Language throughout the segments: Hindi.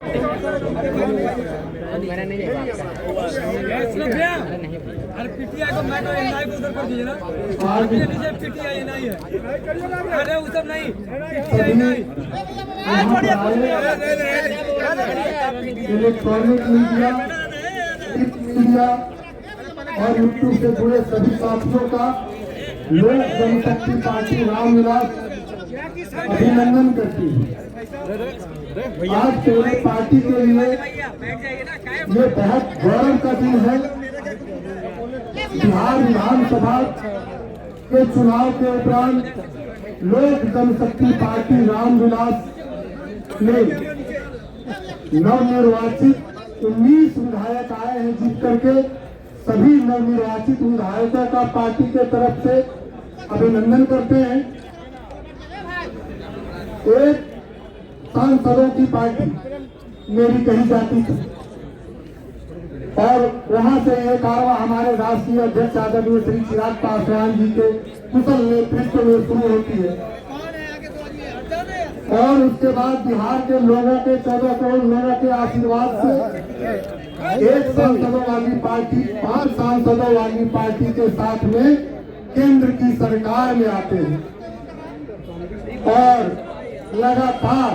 मेरा नहीं है अरे पीटीआई को मैं तो एनआई को उधर कर दीजिए ना। नीचे पीटीआई एनआई है। अरे वो सब नहीं पीटीआई एनआई। इलेक्ट्रॉनिक मीडिया और यूट्यूब से जुड़े सभी साथियों का लोक जनशक्ति पार्टी रामविलास अभिनंदन करती है। आज पूरी पार्टी के लिए ये बहुत गौरव का दिन है। बिहार विधानसभा के चुनाव के उपरांत लोक जनशक्ति पार्टी रामविलास ने नवनिर्वाचित 19 विधायक आए हैं। जीत करके सभी नवनिर्वाचित विधायकों का पार्टी के तरफ से अभिनंदन करते हैं। एक सांसदों की पार्टी मेरी कही जाती थी और वहां से ये कारवां हमारे राष्ट्रीय अध्यक्ष आदरणीय श्री चिराग पासवान जी के कुशल नेतृत्व में शुरू होती है और उसके बाद बिहार के लोगों के 14 करोड़ लोगों के आशीर्वाद से एक सांसदों वाली पार्टी 5 सांसदों वाली पार्टी के साथ में केंद्र की सरकार में आते हैं और लगातार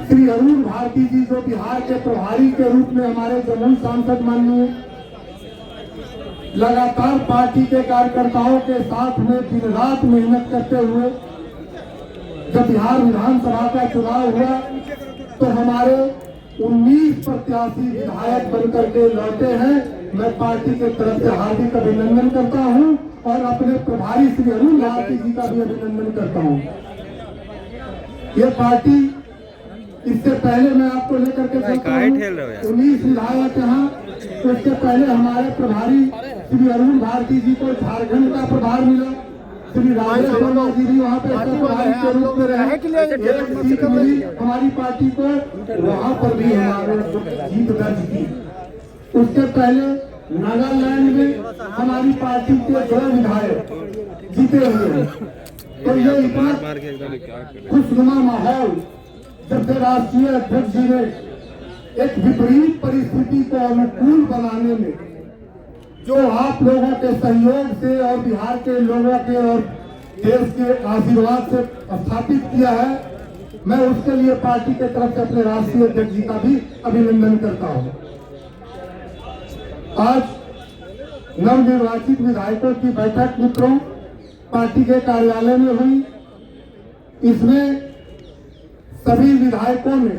श्री अरुण भारती जी जो बिहार के प्रभारी के रूप में हमारे जमुई सांसद माननीय लगातार पार्टी के कार्यकर्ताओं के साथ में दिन रात मेहनत करते हुए जब बिहार विधानसभा का चुनाव हुआ तो हमारे 19 प्रत्याशी विधायक बनकर के लौटे हैं। मैं पार्टी के तरफ से हार्दिक अभिनंदन करता हूं और अपने प्रभारी श्री अरुण भारती जी का भी अभिनंदन करता हूं। ये पार्टी इससे पहले मैं आपको लेकर के चलता हूं 19 विधायक यहाँ। उसके पहले हमारे प्रभारी श्री अरुण भारती जी को झारखंड का प्रभार मिला। श्री राजेश वर्मा जी भी वहाँ पे प्रभारी के रूप में रहे। एक सीट मिली हमारी पार्टी को, वहाँ पर भी हमारे जीत दर्ज की। उसके पहले नागालैंड में हमारी पार्टी के 2 विधायक जीते हुए हैं। तो ये इतना खुशनुमा माहौल जब से राष्ट्रीय अध्यक्ष जी ने एक विपरीत परिस्थिति को अनुकूल बनाने में जो आप लोगों के सहयोग से और बिहार के लोगों के और देश के आशीर्वाद से स्थापित किया है, मैं उसके लिए पार्टी के तरफ से अपने राष्ट्रीय अध्यक्ष जी का भी अभिनंदन करता हूं। आज नवनिर्वाचित विधायकों की बैठक मित्रों पार्टी के कार्यालय में हुई। इसमें सभी विधायकों ने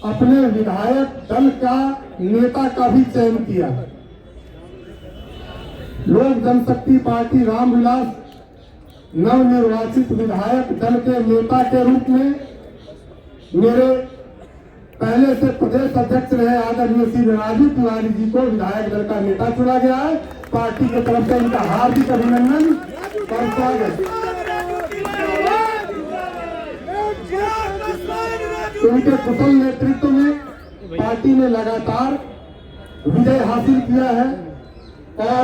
अपने विधायक दल का नेता का भी चयन किया। लोक जनशक्ति पार्टी रामविलास नवनिर्वाचित विधायक दल के नेता के रूप में मेरे पहले से प्रदेश अध्यक्ष रहे आदरणीय श्री राजू तिवारी जी को विधायक दल का नेता चुना गया है। पार्टी की तरफ से इनका हार्दिक अभिनंदन और स्वागत। उनके कुशल नेतृत्व में पार्टी ने लगातार विजय हासिल किया है और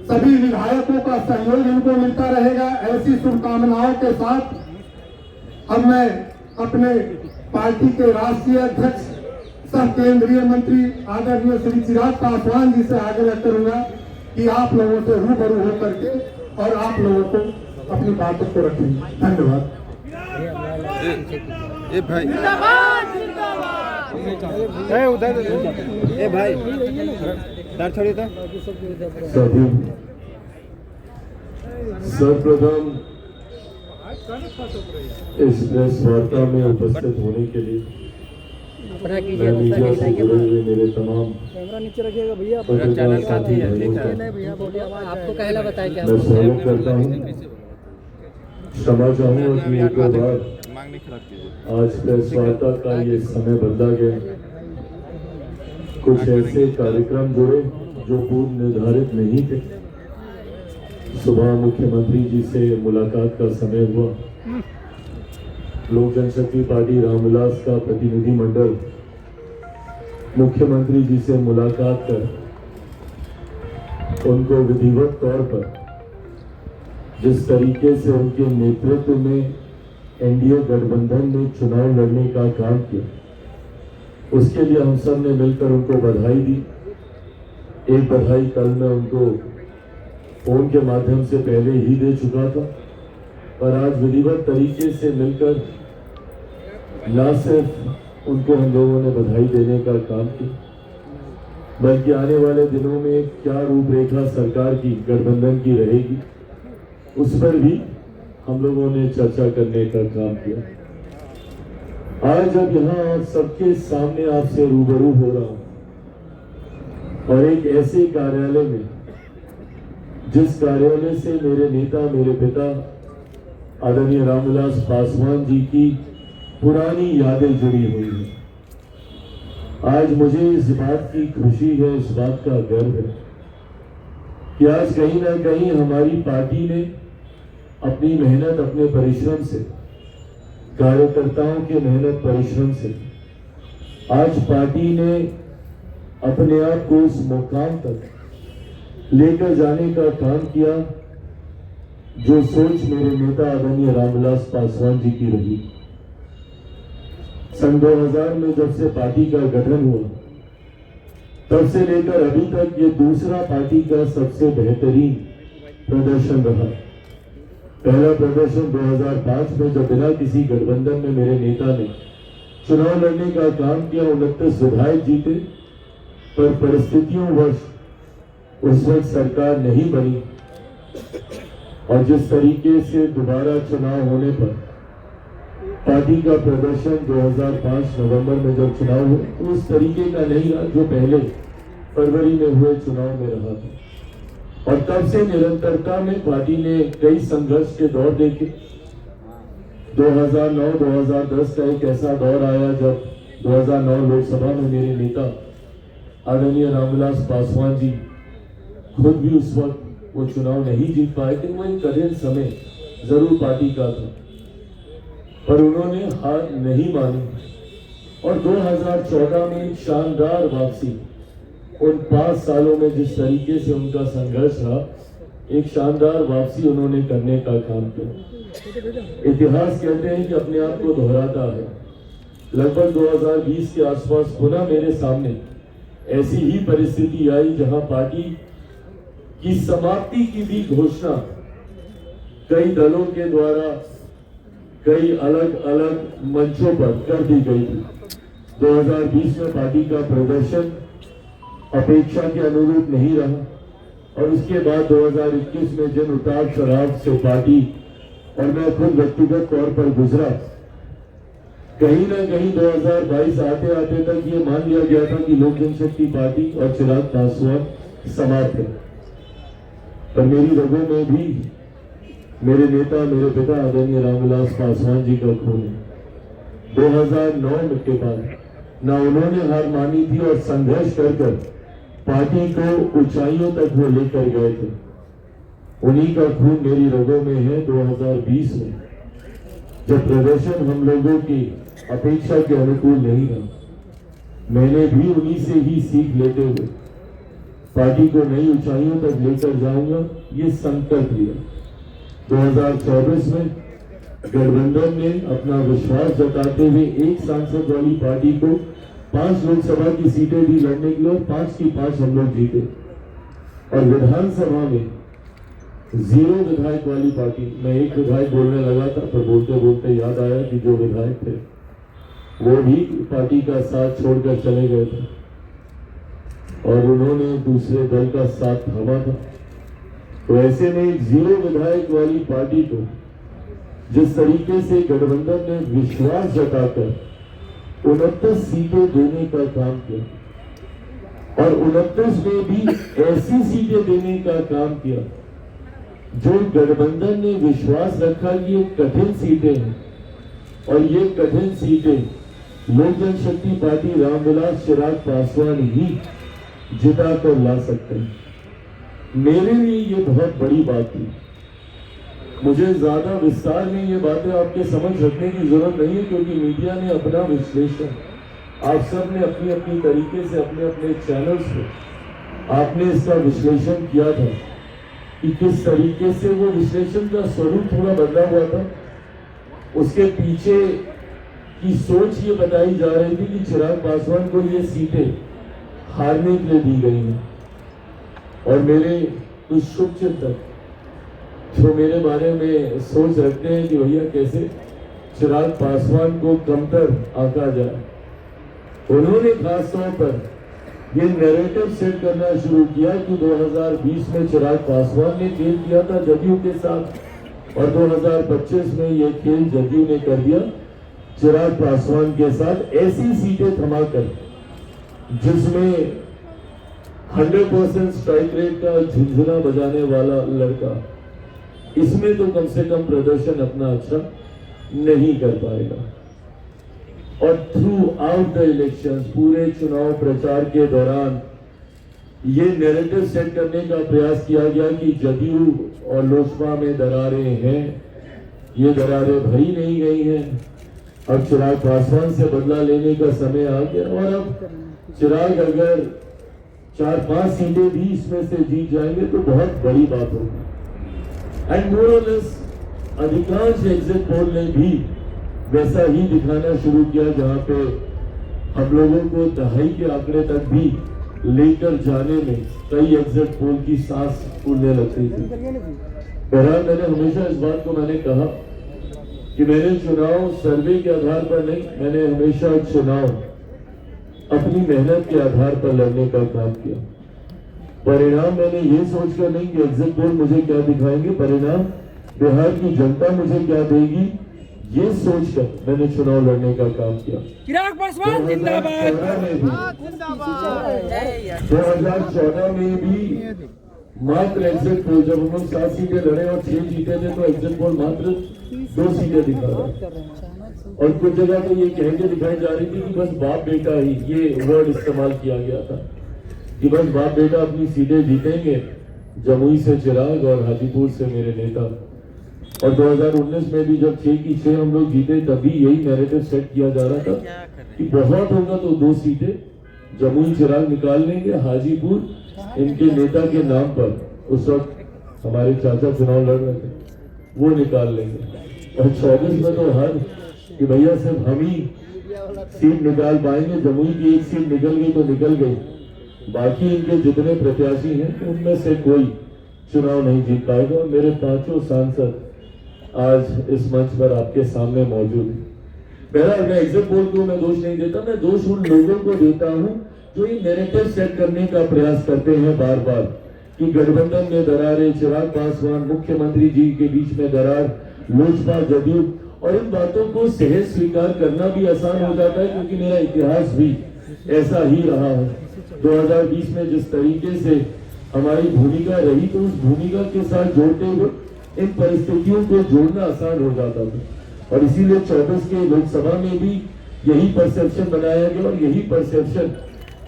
सभी विधायकों का सहयोग इनको मिलता रहेगा। ऐसी शुभकामनाओं के साथ अब मैं अपने पार्टी के राष्ट्रीय अध्यक्ष सह केंद्रीय मंत्री आदरणीय श्री चिराग पासवान जी से आग्रह करूंगा कि आप लोगों से रूबरू होकर के और आप लोगों को अपनी बातों को रखें। धन्यवाद। ए भाई उधर ए भाई डर छोड़िए था। सर्वप्रथम इस प्रेस वार्ता में उपस्थित होने के लिए मैं मीडिया से जुड़े हुए मेरे तमाम पत्रकार साथी भाइयों का मैं स्वागत करता हूँ। क्षमा चाहूँगा कि एक बार आज प्रेस वार्ता का ये समय बदला गया। कुछ ऐसे कार्यक्रम जुड़े जो पूर्व निर्धारित नहीं थे। सुबह मुख्यमंत्री जी से मुलाकात का समय हुआ। लोक जनशक्ति पार्टी रामविलास का प्रतिनिधि मंडल मुख्यमंत्री जी से मुलाकात कर उनको विधिवत तौर पर जिस तरीके से उनके नेतृत्व में एनडीए गठबंधन ने चुनाव लड़ने का काम किया उसके लिए हम सब ने मिलकर उनको बधाई दी। एक बधाई कल मैं उनको फोन के माध्यम से पहले ही दे चुका था, पर आज विधिवत तरीके से मिलकर न सिर्फ उनको हम लोगों ने बधाई देने का काम किया, बल्कि आने वाले दिनों में क्या रूपरेखा सरकार की गठबंधन की रहेगी उस पर भी हम लोगों ने चर्चा करने का काम किया। आज जब यहाँ सबके सामने आपसे रूबरू हो रहा हूं और एक ऐसे कार्यालय में जिस कार्यालय से मेरे नेता, मेरे पिता आदरणीय रामविलास पासवान जी की पुरानी यादें जुड़ी हुई हैं, आज मुझे इस बात की खुशी है, इस बात का गर्व है कि आज कहीं ना कहीं हमारी पार्टी ने अपनी मेहनत, अपने परिश्रम से, कार्यकर्ताओं के मेहनत परिश्रम से आज पार्टी ने अपने आप को उस मुकाम तक लेकर जाने का काम किया जो सोच मेरे नेता आदरणीय रामविलास पासवान जी की रही। सन 2000 में जब से पार्टी का गठन हुआ तब से लेकर अभी तक ये दूसरा पार्टी का सबसे बेहतरीन प्रदर्शन रहा। पहला प्रदर्शन 2005 में जब बिना किसी गठबंधन में मेरे नेता ने चुनाव लड़ने का काम किया, 29 विधायक जीते, पर परिस्थितियों वश उस वक्त सरकार नहीं बनी और जिस तरीके से दोबारा चुनाव होने पर पार्टी का प्रदर्शन 2005 नवंबर में जब चुनाव हुए तो उस तरीके का नहीं रहा जो पहले फरवरी में हुए चुनाव में रहा था। और तब से निरंतरता में पार्टी ने कई संघर्ष के दौर देखे। 2009-2010 का एक ऐसा दौर आया जब 2009 लोकसभा में मेरे नेता आदरणीय रामविलास पासवान जी खुद भी उस वक्त वो चुनाव नहीं जीत पाए थे। वो एक कठिन समय जरूर पार्टी का था, पर उन्होंने हार नहीं मानी और 2014 में एक शानदार वापसी, उन 5 सालों में जिस तरीके से उनका संघर्ष रहा, एक शानदार वापसी उन्होंने करने का काम किया। इतिहास कहते हैं कि अपने आप को दोहराता है। लगभग 2020 के आसपास पुनः मेरे सामने ऐसी ही परिस्थिति आई जहां पार्टी की समाप्ति की भी घोषणा कई दलों के द्वारा कई अलग अलग मंचों पर कर दी गई थी। 2020 में पार्टी का प्रदर्शन अपेक्षा के अनुरूप नहीं रहा और उसके बाद 2021 में जिन उतार चढ़ाव से पार्टी और मैं खुद व्यक्तिगत तौर पर गुजरा, कहीं ना कहीं 2022 आते आते तक ये मान लिया गया था कि लोक जनशक्ति पार्टी और चिराग पासवान समाप्त है, पर मेरी रगों में भी मेरे नेता, मेरे पिता आदरणीय रामविलास पासवान जी का खून है। 2009 के बाद ना उन्होंने हार मानी थी और संघर्ष कर पार्टी को ऊंचाइयों तक वो लेकर गए थे। उन्हीं का खून मेरी रगों में है। 2020 में जब प्रदर्शन हम लोगों की अपेक्षा के अनुकूल नहीं रहा, मैंने भी उन्हीं से ही सीख लेते हुए पार्टी को नई ऊंचाइयों तक लेकर जाऊंगा, ये संकल्प लिया। 2024 में गठबंधन ने अपना विश्वास जताते हुए एक सांसद वाली पार्टी को 5 लोकसभा की सीटें दी लड़ने के लिए और 5 की 5 हम लोग जीते। और विधानसभा में 0 विधायक वाली पार्टी, मैं एक विधायक बोलने लगा था पर बोलते बोलते याद आया कि जो विधायक थे वो भी पार्टी का साथ छोड़कर चले गए थे और उन्होंने दूसरे दल का साथ थामा था। तो ऐसे में 0 विधायक वाली पार्टी को जिस तरीके से गठबंधन ने विश्वास जताकर 29 सीटें देने का काम किया और 29 में भी ऐसी सीटें देने का काम किया जो गठबंधन ने विश्वास रखा कि ये कठिन सीटें हैं और ये कठिन सीटें लोक जनशक्ति पार्टी रामविलास चिराग पासवान ही जिता कर ला सकते हैं। मेरे लिए ये बहुत बड़ी बात थी। मुझे ज्यादा विस्तार में ये बातें आपके समझ रखने की जरूरत नहीं है क्योंकि मीडिया ने अपना विश्लेषण, आप सब ने अपनी अपनी तरीके से अपने अपने चैनल्स पे आपने इसका विश्लेषण किया था कि किस तरीके से वो विश्लेषण का स्वरूप थोड़ा बदला हुआ था। उसके पीछे की सोच ये बताई जा रही थी कि चिराग पासवान को ये सीटें हारने के लिए दी गई हैं। और मेरे कुछ शुभचिंतक जो मेरे बारे में सोच रखते हैं कि भैया कैसे चिराग पासवान को कमतर आंका जाए, उन्होंने खास तौर पर ये नैरेटिव सेट करना शुरू किया कि 2020 में चिराग पासवान ने खेल किया था जदयू के साथ और 2025 में ये खेल जदयू ने कर दिया चिराग पासवान के साथ, ऐसी सीटें थमाकर जिसमें 100% स्ट्राइक रेट का झुंझुना बजाने वाला लड़का इसमें तो कम से कम प्रदर्शन अपना अच्छा नहीं कर पाएगा। और थ्रू आउट द इलेक्शन, पूरे चुनाव प्रचार के दौरान ये नैरेटिव सेट करने का प्रयास किया गया कि जदयू और लोजपा में दरारें हैं, ये दरारें भरी नहीं गई हैं, अब चिराग पासवान से बदला लेने का समय आ गया और अब चिराग अगर 4-5 सीटें भी इसमें से जीत जाएंगे तो बहुत बड़ी बात होगी। एंड मोर और लेस अधिकांश एग्जिट पोल ने भी वैसा ही दिखाना शुरू किया जहां पे हम लोगों को दहाई के आंकड़े तक भी लेकर जाने में कई एग्जिट पोल की सांस फूलने लगती थी। बहरहाल मैंने हमेशा इस बात को मैंने कहा कि मैंने चुनाव सर्वे के आधार पर नहीं, मैंने हमेशा चुनाव अपनी मेहनत के आधार पर लड़ने का काम किया। परिणाम मैंने ये सोचकर नहीं कि एग्जिट पोल मुझे क्या दिखाएंगे, परिणाम बिहार की जनता मुझे क्या देगी, ये सोचकर मैंने चुनाव लड़ने का काम किया। चिराग पासवान जिंदाबाद। 2014 में भी मात्र एग्जिट पोल, जब हम लोग 7 सीटें लड़े और 6 जीते थे तो एग्जिट पोल मात्र 2 सीटें दिखा रहा और कुछ जगह तो ये कह के दिखाई जा रही थी कि बस बाप बेटा ही, ये वर्ड इस्तेमाल किया गया था कि बस बाप बेटा अपनी सीटें जीतेंगे, जमुई से चिराग और हाजीपुर से मेरे नेता। और 2019 में भी जब 6 की 6 हम लोग जीते तभी यही नैरेटिव सेट किया जा रहा था कि बहुत होगा तो 2 सीटें जमुई चिराग निकाल लेंगे, हाजीपुर इनके नेता के नाम पर उस वक्त हमारे चाचा चुनाव लड़ रहे थे वो निकाल लेंगे। और 24 में तो हर कि भैया सिर्फ हम ही सीट निकाल पाएंगे, जमुई की 1 सीट निकल गई तो निकल गई, बाकी इनके जितने प्रत्याशी हैं उनमें से कोई चुनाव नहीं जीत पाएगा। और मेरे 5 सांसद आज इस मंच पर आपके सामने मौजूद है। पहला मैं एग्जिट पोल को मैं दोष नहीं देता, मैं दोष उन लोगों को देता हूं जो ये नैरेटिव सेट करने का प्रयास करते हैं बार बार कि गठबंधन में दरारें, चिराग पासवान मुख्यमंत्री जी के बीच में दरार, लोजपा जदयू, और इन बातों को सहज स्वीकार करना भी आसान हो जाता है क्योंकि मेरा इतिहास भी ऐसा ही रहा है। 2020 में जिस तरीके से हमारी भूमिका रही तो उस भूमिका के साथ जोड़ते हुए इन परिस्थितियों को जोड़ना आसान हो जाता था और इसीलिए 24 के लोकसभा में भी यही परसेप्शन बनाया गया और यही परसेप्शन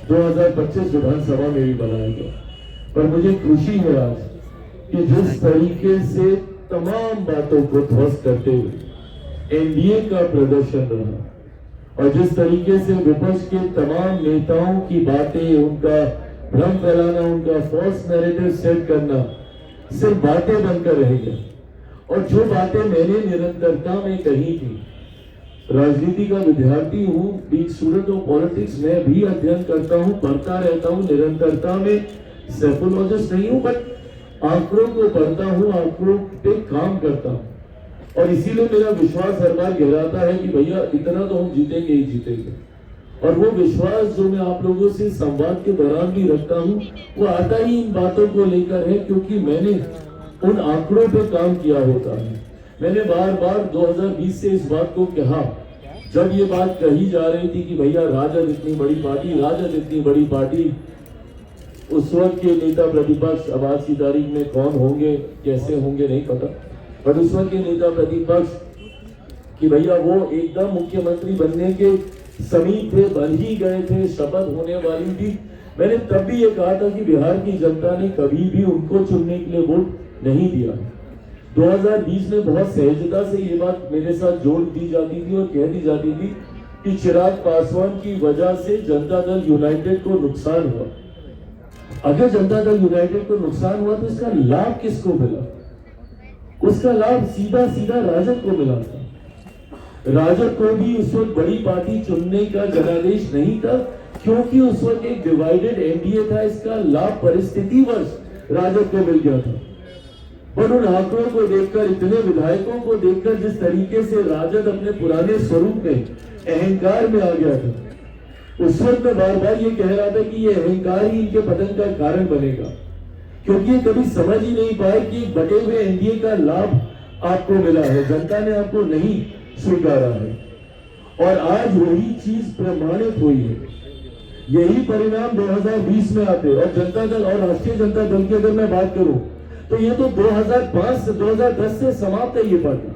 2025 विधानसभा में भी बनाया गया। पर मुझे खुशी है आज कि जिस तरीके से तमाम बातों को ध्वस्त करते हुए एनडीए का प्रदर्शन रहा और जिस तरीके से विपक्ष के तमाम नेताओं की बातें, उनका भ्रम फैलाना, उनका फॉल्स नैरेटिव सेट करना सिर्फ बातें बनकर रह गया और जो बातें मैंने निरंतरता में कही थी, राजनीति का विद्यार्थी हूँ, बीइंग स्टूडेंट ऑफ पॉलिटिक्स, मैं भी अध्ययन करता हूँ, पढ़ता रहता हूँ, निरंतरता में साइकोलॉजिस्ट नहीं हूँ बट आंकड़ों को पढ़ता हूँ, आंकड़ों पे काम करता हूँ और इसीलिए मेरा विश्वास हर बार गहराता है कि भैया इतना तो हम जीतेंगे ही जीतेंगे। और वो विश्वास जो मैं आप लोगों से संवाद के दौरान भी रखता हूँ वो आता ही इन बातों को लेकर है क्योंकि मैंने उन आंकड़ों पे काम किया होता है। मैंने बार बार 2020 से इस बात को कहा जब ये बात कही जा रही थी कि भैया राजद इतनी बड़ी पार्टी, राजद इतनी बड़ी पार्टी, उस वक्त के नेता प्रतिपक्ष, अब आज की तारीख में कौन होंगे कैसे होंगे नहीं पता, पर उस वक्त के नेता प्रतिपक्ष कि भैया वो एकदम मुख्यमंत्री बनने के समीप थे, बन ही गए थे, शपथ होने वाली थी। मैंने तब भी ये कहा था कि बिहार की जनता ने कभी भी उनको चुनने के लिए वोट नहीं दिया। 2020 में बहुत सहजता से ये बात मेरे साथ जोड़ दी जाती थी और कह दी जाती थी कि चिराग पासवान की वजह से जनता दल यूनाइटेड को नुकसान हुआ। अगर जनता दल यूनाइटेड को नुकसान हुआ तो इसका लाभ किसको मिला? उसका लाभ सीधा सीधा राजद को मिला था। राजद को भी उस वक्त बड़ी पार्टी चुनने का जनादेश नहीं था, क्योंकि उस वक्त एक डिवाइडेड एनडीए था। इसका लाभ परिस्थितिवश राजद को मिल गया था। पर उन आंकड़ों को देखकर, इतने विधायकों को देखकर, जिस तरीके से राजद अपने पुराने स्वरूप में अहंकार में आ गया था, उस वक्त मैं बार बार ये कह रहा था कि ये अहंकार ही इनके पतन का कारण बनेगा, क्योंकि ये कभी समझ ही नहीं पाए कि बटे हुए एनडीए का लाभ आपको मिला है, जनता ने आपको नहीं स्वीकारा है। और आज वही चीज प्रमाणित हुई है। यही परिणाम 2020 में आते, और जनता दल और राष्ट्रीय जनता दल की अगर मैं बात करूं तो ये तो 2005 से 2010 से समाप्त है ये पार्टी।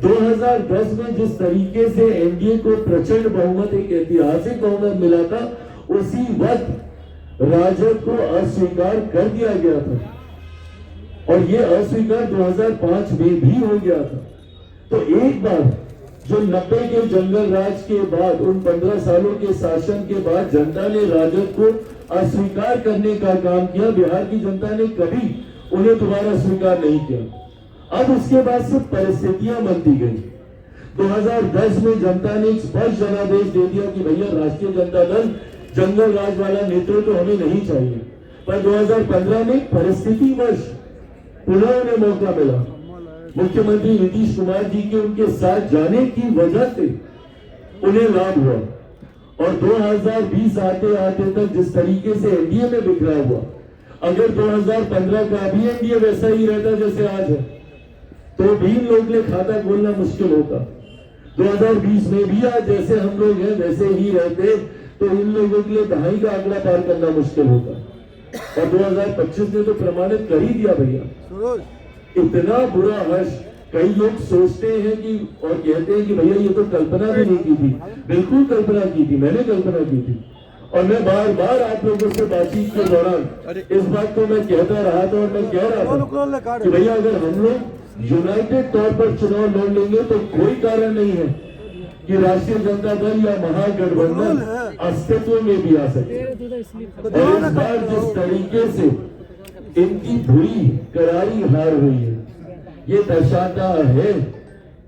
2010 में जिस तरीके से एनडीए को प्रचंड बहुमत, एक ऐतिहासिक बहुमत मिला था, उसी वक्त राजद को अस्वीकार कर दिया गया था, और ये अस्वीकार 2005 में भी हो गया था। तो एक बार जो 90 के जंगल राज के बाद, उन 15 सालों के शासन के बाद जनता ने राजद को अस्वीकार करने का काम किया। बिहार की जनता ने कभी उन्हें दोबारा स्वीकार नहीं किया। अब उसके बाद से परिस्थितियां बनती गई। 2010 में जनता ने एक स्पष्ट जनादेश दे दिया कि भैया राष्ट्रीय जनता दल जंगल राज वाला नेतृत्व तो हमें नहीं चाहिए। पर 2015 में परिस्थितिवश पुनः उन्हें मौका मिला। मुख्यमंत्री नीतीश कुमार जी के उनके साथ जाने की वजह से उन्हें लाभ हुआ, और 2020 आते आते तक जिस तरीके से एनडीए में बिखरा हुआ, अगर 2015 का भी एनडीए वैसा ही रहता जैसे आज है, तो भी इन लोग ने खाता खोलना मुश्किल होता। 2020 में भी आज जैसे हम लोग हैं वैसे ही रहते, तो इन लोगों के लिए दहाई का आंकड़ा पार करना मुश्किल होता। और 2025 ने तो प्रमाणित कर ही दिया भैया। इतना बुरा हर्ष, कई लोग सोचते हैं कि और कहते हैं कि भैया ये तो कल्पना भी नहीं की थी। बिल्कुल कल्पना की थी, मैंने कल्पना की थी, और मैं बार बार आप लोगों से बातचीत के दौरान इस बात को मैं कहता रहा था, और मैं कह रहा था कि भैया अगर हम लोग यूनाइटेड तौर पर चुनाव लड़ लेंगे तो कोई कारण नहीं है कि राष्ट्रीय जनता दल या महागठबंधन अस्तित्व में भी आ सके। और इस बार जिस तरीके से इनकी बुरी करारी हार हुई है, ये दर्शाता है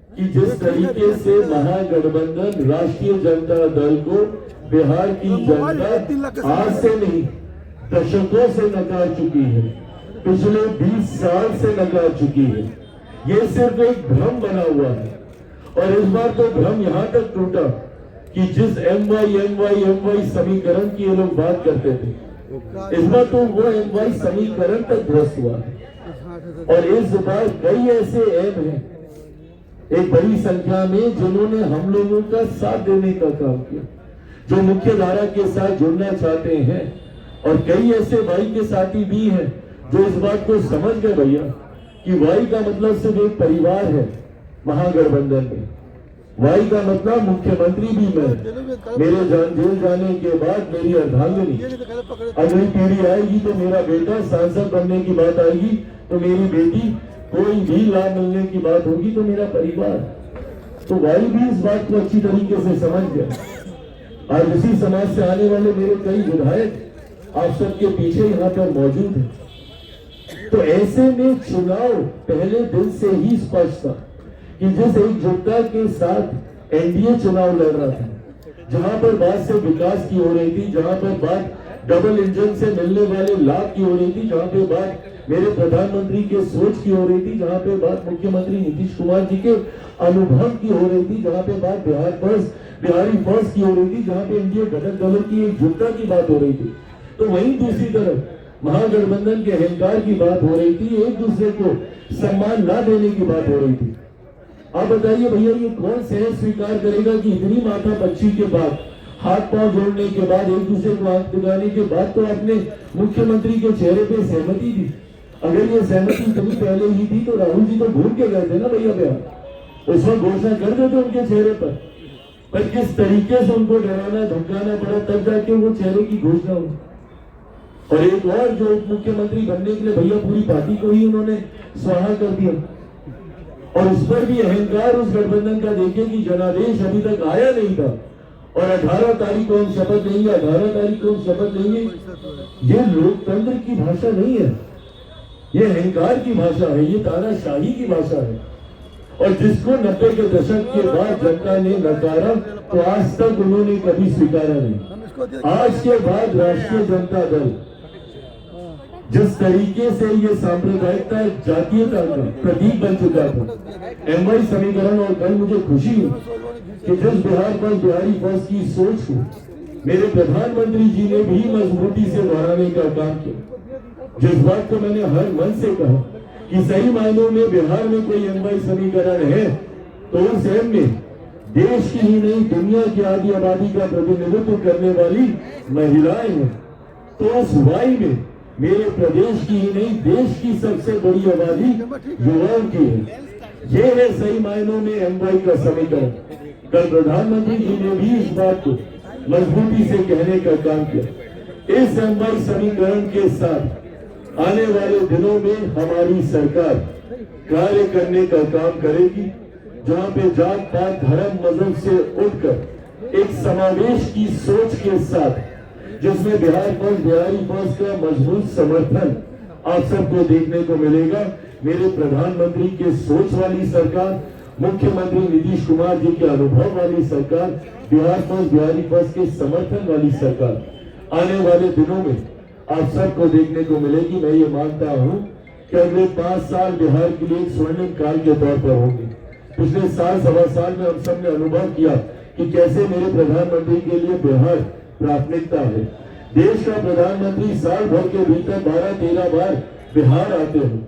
कि जिस तरीके से महागठबंधन राष्ट्रीय जनता दल को बिहार की जनता आज से नहीं दशकों से नकार चुकी है, पिछले 20 साल से नकार चुकी है। ये सिर्फ एक भ्रम बना हुआ है, और इस बार तो भ्रम यहां तक टूटा कि जिस एमवाई समीकरण की ये लोग बात करते थे, इस बार तो वो एमवाई समीकरण तक ध्वस्त हुआ है। और इस बार कई ऐसे एम हैं एक बड़ी संख्या में जिन्होंने हम लोगों का साथ देने का काम किया, जो मुख्य धारा के साथ जुड़ना चाहते हैं, और कई ऐसे वाई के साथी भी हैं जो इस बात को समझ गए भैया कि वाई का मतलब सिर्फ एक परिवार है महागठबंधन में। वाई का मतलब मुख्यमंत्री भी मैं, मेरे जेल जाने के बाद मेरी अर्धांगिनी, अगली पीढ़ी आएगी तो मेरा बेटा, सांसद बनने की बात आएगी तो मेरी बेटी, कोई भी लाभ मिलने की बात होगी तो मेरा परिवार। तो वाई भी इस बात को अच्छी तरीके से समझ गया। आज इसी समाज से आने वाले मेरे कई विधायक आप सबके पीछे यहाँ पर मौजूद हैं। तो ऐसे में चुनाव पहले दिन से ही स्पष्ट था कि जिस एकजुटता के साथ एनडीए चुनाव लड़ रहा था, जहां पर बात से विकास की हो रही थी, जहां पर बात डबल इंजन से मिलने वाले लाभ की हो रही थी, जहां पे बात मेरे प्रधानमंत्री के सोच की हो रही थी, जहां पे बात मुख्यमंत्री नीतीश कुमार जी के अनुभव की हो रही थी, जहां पे बात बिहारी फर्स्ट की हो रही थी, जहां पे एनडीए घटक दलों की एकजुटता की बात हो रही थी, तो वहीं दूसरी तरफ महागठबंधन के अहंकार की बात हो रही थी, एक दूसरे को सम्मान न देने की बात हो रही थी। आप बताइए भैया ये कौन सहज स्वीकार करेगा कि इतनी माथा पच्ची के बाद, हाथ पांव जोड़ने के बाद, एक दूसरे को आंख दिखाने के बाद तो अपने मुख्यमंत्री के चेहरे पे सहमति दी। अगर ये सहमति कभी पहले ही थी तो राहुल जी तो भूल के गए थे ना भैया बिहार, उस वक्त घोषणा कर देते उनके चेहरे पर किस तरीके से उनको डराना धमकाना पड़ा, तब जाके वो चेहरे की घोषणा हुई। और एक और जो उप मुख्यमंत्री बनने के लिए भैया पूरी पार्टी को ही उन्होंने स्वाहा कर दिया, और उस पर भी अहंकार उस गठबंधन का देखे कि जनादेश अभी तक आया नहीं था, और 18 तारीख को हम शपथ लेंगे, 18 तारीख को हम शपथ लेंगे। ये लोकतंत्र की भाषा नहीं है, ये अहंकार की भाषा है, ये तानाशाही की भाषा है। और जिसको 90 के दशक के बाद जनता ने नकारा तो आज तक उन्होंने कभी स्वीकारा नहीं। आज के बाद राष्ट्रीय जनता दल जिस तरीके से ये सांप्रदायिकता जातीयता का प्रतीक बन चुका था, एमवाई समीकरण, और कल मुझे खुशी हुई कि जिस बिहार पर बिहारी फर्स्ट की सोच को मेरे प्रधानमंत्री जी ने भी मजबूती से बढ़ाने का काम किया। जिस बात को मैंने हर मन से कहा कि सही मायनों में बिहार में कोई एमवाई समीकरण है तो उस एम में देश की ही नहीं दुनिया की आधी आबादी का प्रतिनिधित्व करने वाली महिलाएं हैं, तो उस वाई में मेरे प्रदेश की ही नहीं देश की सबसे बड़ी आबादी युवाओं की है। ये है सही मायनों में एमवाई का समीकरण। कल प्रधानमंत्री जी ने भी इस बात को मजबूती से कहने का काम किया। इस एमवाई समीकरण के साथ आने वाले दिनों में हमारी सरकार कार्य करने का काम करेगी, जहां पे जात पात धर्म मजहब से उठकर एक समावेश की सोच के साथ, जिसमें बिहार फर्स्ट बिहारी फर्स्ट का मजबूत समर्थन आप सबको देखने को मिलेगा। मेरे प्रधानमंत्री के सोच वाली सरकार, मुख्यमंत्री नीतीश कुमार जी के अनुभव वाली सरकार, बिहार फर्स्ट बिहारी फर्स्ट के समर्थन वाली सरकार आने वाले दिनों में आप सबको देखने को मिलेगी। मैं ये मानता हूँ कि अगले 5 साल बिहार के लिए एक स्वर्णिम काल के तौर पर होंगे। पिछले साल सवा साल में हम सब ने अनुभव किया कि कैसे मेरे प्रधानमंत्री के लिए बिहार प्राथमिकता है। देश का प्रधानमंत्री साल भर के भीतर 12-13 बार बिहार आते हैं।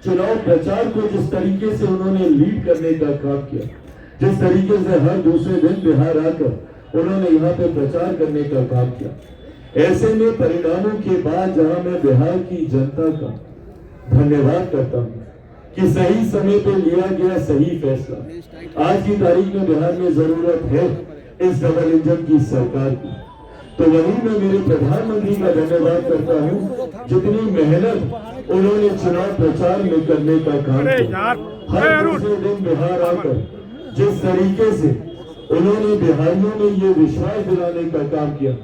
चुनाव प्रचार को जिस तरीके से उन्होंने लीड करने का काम किया, जिस तरीके से हर दूसरे दिन बिहार आकर उन्होंने यहाँ पे प्रचार करने का काम किया, ऐसे में परिणामों के बाद जहां मैं बिहार की जनता का धन्यवाद करता हूँ कि सही समय पे लिया गया सही फैसला। आज की तारीख में बिहार में जरूरत है इस डबल इंजन की सरकार की, तो वहीं मैं मेरे प्रधानमंत्री का धन्यवाद करता हूँ जितनी मेहनत उन्होंने चुनाव प्रचार में करने का काम किया। हर दूसरे दिन बिहार आकर जिस तरीके से उन्होंने बिहारियों में ये विश्वास दिलाने का काम किया,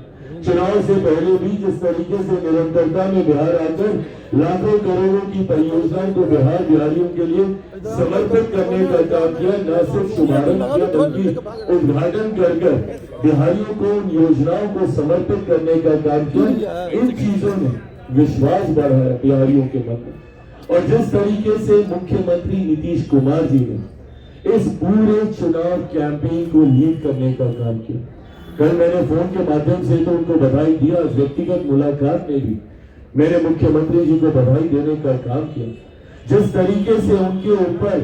चुनाव से पहले भी जिस तरीके से निरंतरता में बिहार आकर लाखों करोड़ों की परियोजनाओं को बिहार बिहारियों के लिए समर्पित करने का काम किया, न सिर्फ शुभारंभ किया बल्कि उद्घाटन कर बिहारियों को उन योजनाओं को समर्पित करने का काम किया। इन चीजों ने विश्वास बढ़ाया बिहारियों के मन में। और जिस तरीके से मुख्यमंत्री नीतीश कुमार जी ने इस पूरे चुनाव कैंपेन को लीड करने का काम किया, कल मैंने फोन के माध्यम से तो उनको बधाई दिया, व्यक्तिगत मुलाकात में भी मैंने मुख्यमंत्री जी को बधाई देने का काम किया। जिस तरीके से उनके ऊपर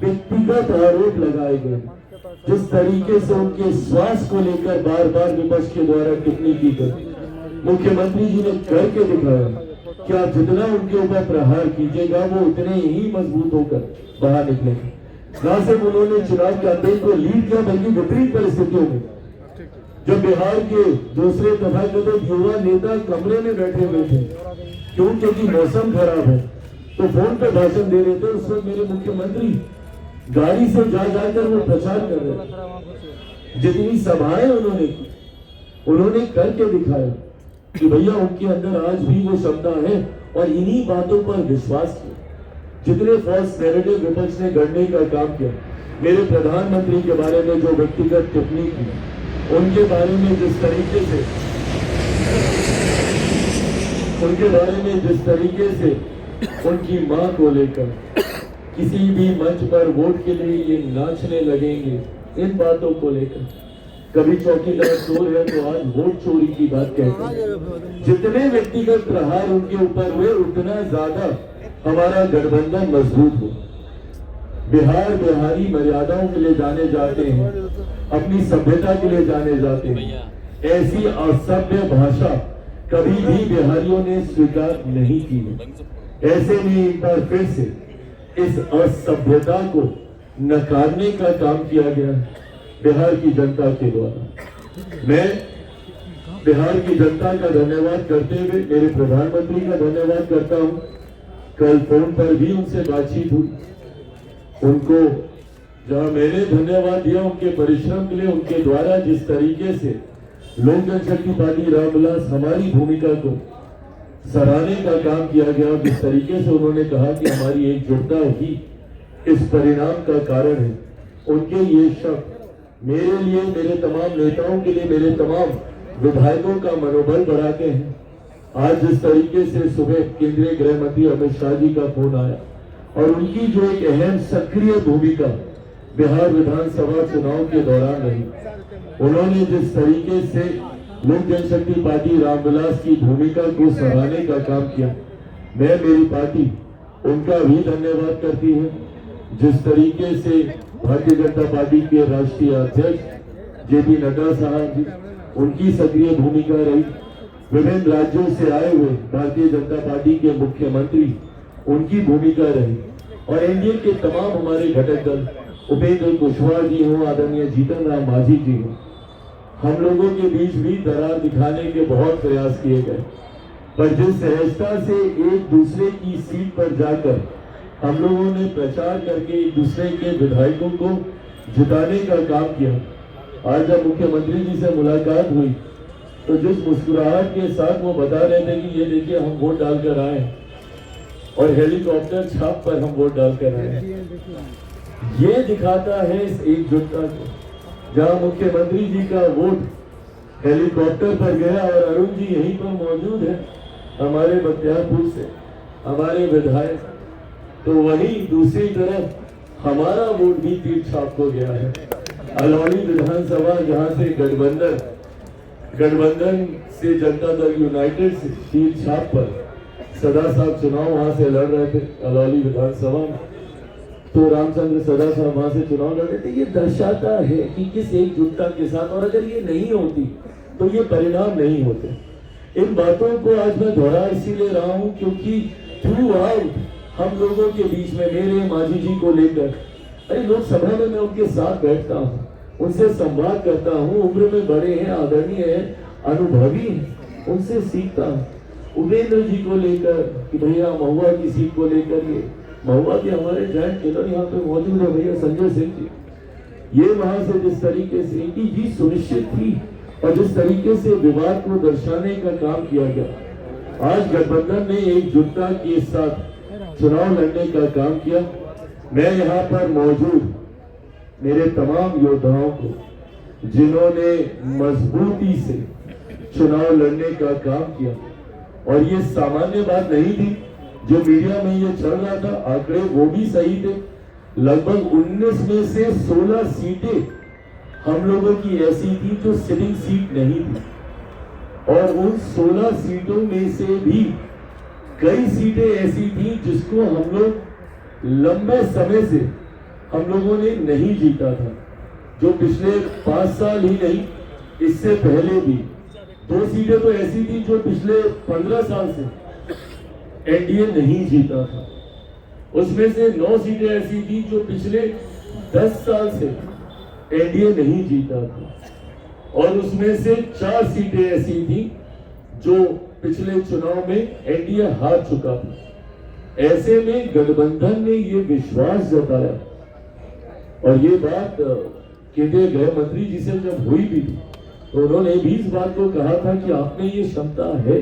व्यक्तिगत आरोप लगाए गए, जिस तरीके से उनके स्वास्थ्य को लेकर बार बार विपक्ष के द्वारा टिप्पणी की गई, मुख्यमंत्री जी ने करके दिखाया कि आप जितना उनके ऊपर प्रहार कीजिएगा वो उतने ही मजबूत होकर बाहर निकलेंगे। न सिर्फ उन्होंने चुनाव कैंपेन को लीड किया बल्कि विपरीत परिस्थितियों में जब बिहार के दूसरे तथाकथित युवा नेता कमरे में बैठे हुए थे क्योंकि मौसम खराब है तो फोन पे भाषण दे रहे थे, उस वक्त मेरे मुख्यमंत्री गाड़ी से जा जाकर वो प्रचार कर रहे थे। जितनी सभाएं उन्होंने की, उन्होंने करके दिखाया कि भैया उनके अंदर आज भी वो क्षमता है और इन्हीं बातों पर विश्वास किया। जितने फॉल्स नैरेटिव विपक्ष ने गढ़ने का काम किया, मेरे प्रधानमंत्री के बारे में जो व्यक्तिगत टिप्पणी की, उनके बारे में जिस तरीके से उनकी मां को लेकर किसी भी मंच पर वोट के लिए ये नाचने लगेंगे, इन बातों को लेकर कभी चौकीदार चोर है तो आज वोट चोरी की बात कहते हैं। जितने व्यक्तिगत प्रहार उनके ऊपर हुए उतना ज्यादा हमारा गठबंधन मजबूत हो। बिहार बिहारी मर्यादाओं के लिए जाने जाते हैं, अपनी सभ्यता के लिए जाने जाते हैं। ऐसी असभ्य भाषा कभी भी बिहारियों ने स्वीकार नहीं की है। ऐसे में एक बार फिर से इस असभ्यता को नकारने का काम किया गया बिहार की जनता के द्वारा। मैं बिहार की जनता का धन्यवाद करते हुए मेरे प्रधानमंत्री का धन्यवाद करता हूं। कल फोन पर भी उनसे बातचीत हुई, उनको जहां मैंने धन्यवाद दिया उनके परिश्रम के लिए, उनके द्वारा जिस तरीके से लोक जनशक्ति पार्टी रामविलास हमारी भूमिका को सराहने का काम किया गया, जिस तरीके से उन्होंने कहा कि हमारी एकजुटता ही इस परिणाम का कारण है। उनके ये शब्द मेरे लिए, मेरे तमाम नेताओं के लिए, मेरे तमाम विधायकों का मनोबल बढ़ाते हैं। आज जिस तरीके से सुबह केंद्रीय गृह मंत्री अमित शाह जी का फोन आया और उनकी जो एक अहम सक्रिय भूमिका बिहार विधानसभा चुनाव के दौरान रही, उन्होंने जिस तरीके से लोक जनशक्ति पार्टी रामविलास की भूमिका को सराहने का काम किया, मैं, मेरी पार्टी उनका भी धन्यवाद करती है। जिस तरीके से भारतीय जनता पार्टी के राष्ट्रीय अध्यक्ष जेपी नड्डा साहब जी, उनकी सक्रिय भूमिका रही, विभिन्न राज्यों से आए हुए भारतीय जनता पार्टी के मुख्यमंत्री, उनकी भूमिका रही, और एनडीए के तमाम हमारे घटक दल, उपेंद्र कुशवाहा जी हों, आदरणीय जीतन राम मांझी जी हों, हम लोगों के बीच भी दरार दिखाने के बहुत प्रयास किए गए, पर जिस सहजता से एक दूसरे की सीट पर जाकर हम लोगों ने प्रचार करके एक दूसरे के विधायकों को जिताने का काम किया। आज जब मुख्यमंत्री जी से मुलाकात हुई तो जिस मुस्कुराहट के साथ वो बता रहे थे कि ये देखिए हम वोट डालकर आए और हेलीकॉप्टर छाप पर हम वोट डालकर आए, ये दिखाता है इस एकजुटता को। जहां मुख्यमंत्री जी का वोट हेलीकॉप्टर पर गया और अरुण जी यहीं पर मौजूद है हमारे बख्तियारपुर से, हमारे विधायक, तो वहीं दूसरी तरफ हमारा वोट भी तीर छाप हो गया है। अलौली विधानसभा जहां से गठबंधन से जनता दल यूनाइटेड से तीर छाप पर सदा साहब चुनाव वहां से लड़ रहे थे अलौली विधानसभा में, तो रामचंद्र सदा साहब वहां से चुनाव लड़ रहे थे। ये दर्शाता है कि किस एकजुटता के साथ, और अगर ये नहीं होती तो ये परिणाम नहीं होते। इन बातों को आज मैं दोहरा इसीलिए रहा हूं क्योंकि थ्रू आउट हम लोगों के बीच में, मेरे मांझी जी को लेकर, अरे लोकसभा में मैं उनके साथ बैठता हूँ, उनसे संवाद करता हूँ, उम्र में बड़े हैं, आदरणीय हैं, अनुभवी हैं, उनसे सीखता हूँ। उपेंद्र जी को लेकर कि भैया महुआ की सीट को लेकर, ये महुआ के हमारे जॉइंट किलर यहाँ पे मौजूद है भैया संजय सिंह जी, ये वहां से जिस तरीके से इनकी जीत सुनिश्चित थी और जिस तरीके से विवाद को दर्शाने का काम किया गया, आज गठबंधन ने एकजुटता के साथ चुनाव लड़ने का काम किया। मैं यहाँ पर मौजूद मेरे तमाम योद्धाओं को, जिन्होंने मजबूती से चुनाव लड़ने का काम किया, और ये सामान्य बात नहीं थी जो मीडिया में ये चल रहा था, आंकड़े वो भी सही थे। लगभग 19 में से 16 सीटें हम लोगों की ऐसी थी जो सिटिंग सीट नहीं थी, और उन 16 सीटों में से भी कई सीटें ऐसी थी जिसको हम लोग लंबे समय से हम लोगों ने नहीं जीता था, जो पिछले 5 साल ही नहीं, इससे पहले भी 2 सीटें तो ऐसी थी जो पिछले 15 साल से एनडीए नहीं जीता था। उसमें से 9 सीटें ऐसी थी जो पिछले 10 साल से एनडीए नहीं जीता था, और उसमें से 4 सीटें ऐसी थी जो पिछले चुनाव में एनडीए हार चुका था। ऐसे में गठबंधन ने ये विश्वास जताया, और ये बात केंद्रीय गृह मंत्री जी से जब हुई भी थी तो उन्होंने भी इस बात को कहा था कि आप में ये क्षमता है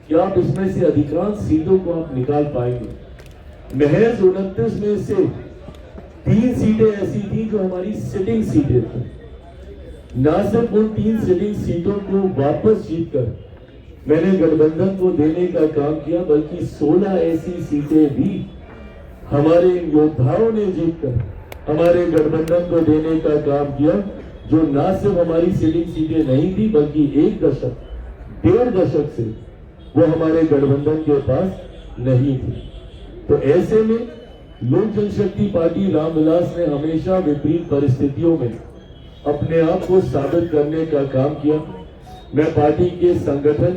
कि आप इसमें से अधिकांश सीटों को आप निकाल पाएंगे। महज 29 में से 3 सीटें ऐसी थी जो हमारी सिटिंग सीटें थी। न सिर्फ उन 3 सिटिंग सीटों को वापस जीतकर मैंने गठबंधन को देने का काम किया, बल्कि 16 ऐसी सीटें भी हमारे योद्धाओं ने जीतकर हमारे गठबंधन को देने का काम किया, जो न सिर्फ हमारी सिटिंग सीटें नहीं थी बल्कि 1 दशक, 1.5 दशक से वो हमारे गठबंधन के पास नहीं थी। तो ऐसे में लोक जनशक्ति पार्टी रामविलास ने हमेशा विपरीत परिस्थितियों में अपने आप को साबित करने का काम किया। मैं पार्टी के संगठन,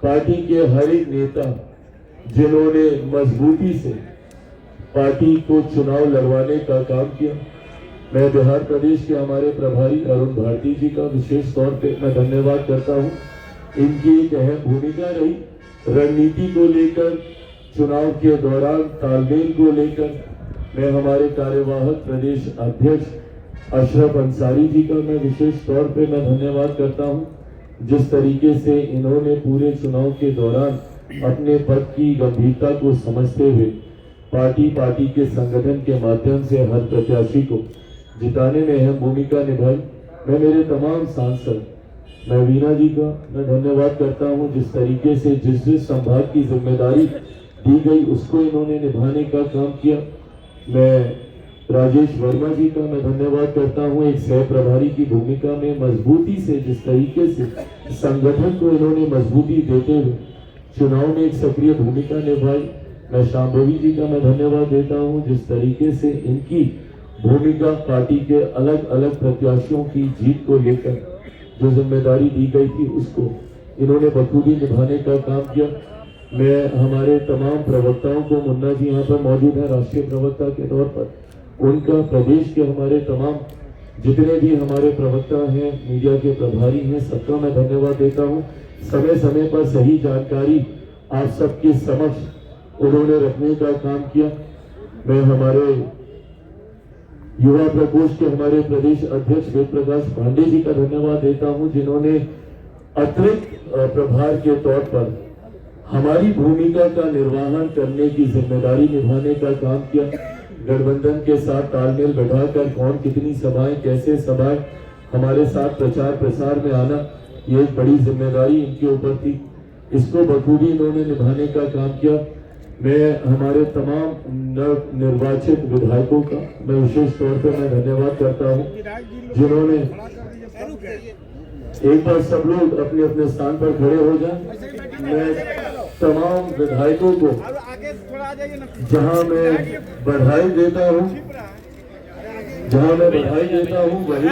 पार्टी के हर एक नेता जिन्होंने मजबूती से पार्टी को चुनाव लड़वाने का काम किया, मैं बिहार प्रदेश के हमारे प्रभारी अरुण भारती जी का विशेष तौर पे मैं धन्यवाद करता हूं। इनकी एक अहम भूमिका रही रणनीति को लेकर, चुनाव के दौरान तालमेल को लेकर। मैं हमारे कार्यवाहक प्रदेश अध्यक्ष अशरफ अंसारी जी का मैं विशेष तौर पे मैं धन्यवाद करता हूं, जिस तरीके से इन्होंने पूरे चुनाव के दौरान अपने पद की गंभीरता को समझते हुए पार्टी के संगठन के माध्यम से हर प्रत्याशी को जिताने में अहम भूमिका निभाई। मैं मेरे तमाम सांसद, मैं वीना जी का मैं धन्यवाद करता हूं, जिस तरीके से जिस संभाग की जिम्मेदारी दी गई उसको इन्होंने निभाने का काम किया। मैं राजेश वर्मा जी का मैं धन्यवाद करता हूं, एक सह प्रभारी की भूमिका में मजबूती से जिस तरीके से संगठन को इन्होंने मजबूती देते हुए चुनाव में एक सक्रिय भूमिका निभाई। मैं शांभवी जी का मैं धन्यवाद देता हूं, जिस तरीके से इनकी भूमिका पार्टी के अलग अलग प्रत्याशियों की जीत को लेकर जो जिम्मेदारी दी गई थी उसको इन्होंने बखूबी निभाने का काम किया। मैं हमारे तमाम प्रवक्ताओं को, मुन्ना जी यहाँ पर मौजूद है राष्ट्रीय प्रवक्ता के तौर पर, उनका प्रदेश के हमारे तमाम जितने भी हमारे प्रवक्ता हैं, मीडिया के प्रभारी हैं, सबका मैं धन्यवाद देता हूँ। समय समय पर सही जानकारी आप सबके समक्ष उन्होंने रखने का काम किया। मैं हमारे युवा प्रकोष्ठ के हमारे प्रदेश अध्यक्ष वेद प्रकाश पांडे जी का धन्यवाद देता हूं, जिन्होंने अतिरिक्त प्रभार के तौर पर हमारी भूमिका का निर्वहन करने की जिम्मेदारी निभाने का काम किया। गठबंधन के साथ तालमेल बैठाकर कौन कितनी सभाएं, कैसे सभाएं, हमारे साथ प्रचार प्रसार में आना, ये एक बड़ी जिम्मेदारी इनके ऊपर थी। इसको बखूबी इन्होंने निभाने का काम किया। मैं हमारे तमाम निर्वाचित विधायकों का मैं विशेष तौर पर मैं धन्यवाद करता हूं, जिन्होंने एक बार सब लोग अपने अपने स्थान पर खड़े हो जाएं। मैं तमाम विधायकों को जहां मैं बधाई देता हूं, वही